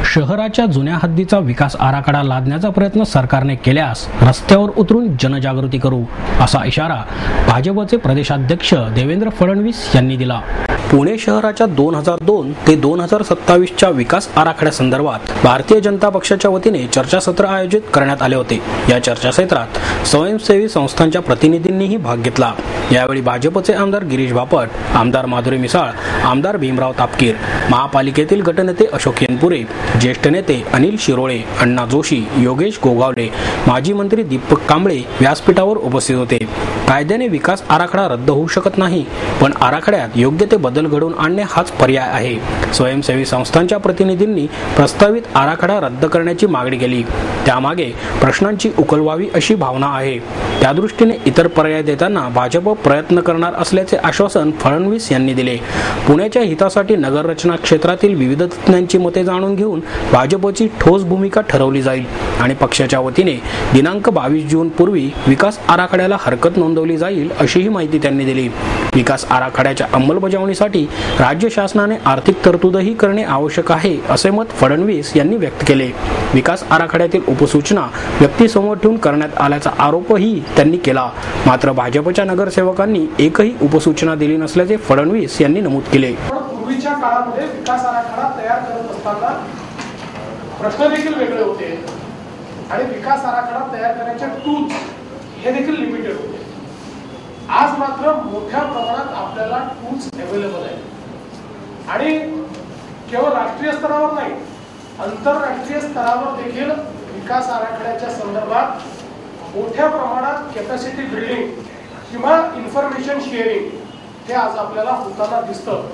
शहराच्या जुन्या हद्दीचा विकास आराखडा लादण्याचा प्रयत्न सरकारने केल्यास रस्त्यावर उतरून जनजागृती करू, असा इशारा भाजपचे प्रदेशाध्यक्ष देवेंद्र फडणवीस यांनी दिला। पुणे शहराच्या 2002 ते 2027 च्या विकास आराखड्यासंदर्भात भारतीय जनता पक्षाच्या वतीने चर्चासत्र आयोजित करण्यात आले होते। या चर्चासत्रात स्वयंसेवी संस्थांच्या प्रतिनिधींनीही भाग घेतला। यावेळी भाजपचे आमदार गिरीश बापट, आमदार माधुरी मिसाळ, आमदार भीमराव तापकीर, महापालिकेतील गटनेते अशोक येनपुरे, ज्येष्ठ नेते अनिल शिरोळे, अण्णा जोशी, योगेश गोगावले, माजी मंत्री दीपक कांबळे व्यासपीठावर उपस्थित होते। कायद्याने विकास आराखडा रद्द होऊ शकत नाही, पण आराखड्यात योग्य ते बदल घडवून आणणे हाच पर्याय आहे। स्वयंसेवी संस्थांच्या प्रतिनिधींनी प्रस्तावित आराखडा रद्द करण्याची मागणी केली। त्यामागे प्रश्नांची उकल व्हावी अशी भावना आहे। त्यादृष्टीने इतर पर्याय देताना भाजप प्रयत्न करणार असल्याचे आश्वासन फडणवीस यांनी दिले। पुण्याच्या हितासाठी नगररचना क्षेत्रातील विविध तज्ञांची मते जाणून घेऊन भाजपची ठोस भूमिका ठरवली जाईल आणि पक्षाच्या वतीने दिनांक 22 जून पूर्वी विकास आराखड्याला हरकत नोंदवली जाईल, अशीही माहिती त्यांनी दिली। विकास आराखड्याच्या अंमलबजावणीसाठी राज्य शासनाने आर्थिक तरतूदही करणे आवश्यक आहे, असे मत फडणवीस यांनी व्यक्त केले। विकास आराखड्यातील उपसूचना व्यक्तीसमोर ठेवून करण्यात आल्याचा आरोपही त्यांनी केला। मात्र भाजपच्या नगरसेवकांनी एकही उपसूचना दिली नसल्याचे फडणवीस यांनी नमूद केले। पूर्वीच्या काळामध्ये विकास आराखडा तयार करत असताना प्रश्न देखील वेगळे होते आणि विकास आराखडा तयार करण्याचे टूल्स हे देखील लिमिटेड होते। आज मात्र मोठ्या प्रमाणात आपल्याला टूल्स अवेलेबल आहेत आणि केवळ राष्ट्रीय स्तरावर नाही, आंतरराष्ट्रीय स्तरावर देखील विकास आराखड्याच्या संदर्भात मोठ्या प्रमाणात कॅपॅसिटी बिल्डिंग किंवा इन्फॉर्मेशन शेअरिंग हे आज आपल्याला होताना दिसतं।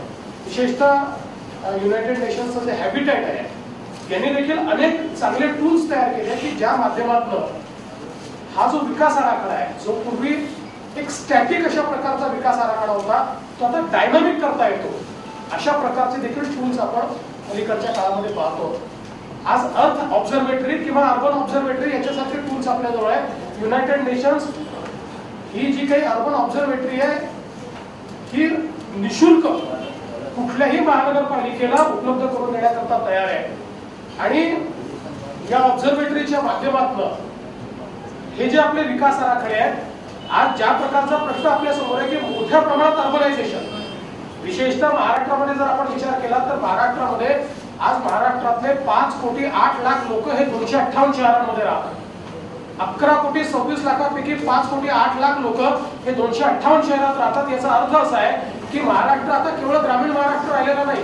विशेषतः युनायटेड नेशन्सचं जे हॅबिटॅट आहे यांनी देखील अनेक चांगले टूल्स तयार केले की ज्या माध्यमातून हा जो विकास आराखडा आहे, जो पूर्वी एक स्टॅटिक अशा प्रकारचा विकास आराखडा होता, तो आता डायनामिक करता येतो। अशा प्रकारचे देखील टूल्स आपण अलीकडच्या काळामध्ये पाहतो। आज अर्थ ऑब्झर्वेटरी किंवा अर्बन ऑब्झर्वेटरी याच्यासारखे टूल्स आपल्याजवळ आहेत। युनायटेड नेशन्स ही जी काही अर्बन ऑब्झर्वेटरी आहे ही निशुल्क कुठल्याही महानगरपालिकेला उपलब्ध करून देण्याकरता तयार आहे आणि या ऑब्झर्वेटरीच्या माध्यमातून हे जे आपले विकास आराखडे आहेत, आज ज्या प्रकारचा प्रश्न आपल्या समोर आहे की मोठ्या प्रमाणात अर्बनायझेशन, विशेषतः महाराष्ट्रामध्ये जर आपण विचार केला तर महाराष्ट्रामध्ये आज महाराष्ट्रातले 5,08,00,000 लोक हे 258 शहरांमध्ये राहतात। 11,26,00,000पैकी 5,08,00,000 लोक हे 258 शहरात राहतात। याचा अर्थ असा आहे की महाराष्ट्र आता केवळ ग्रामीण महाराष्ट्र राहिलेला नाही।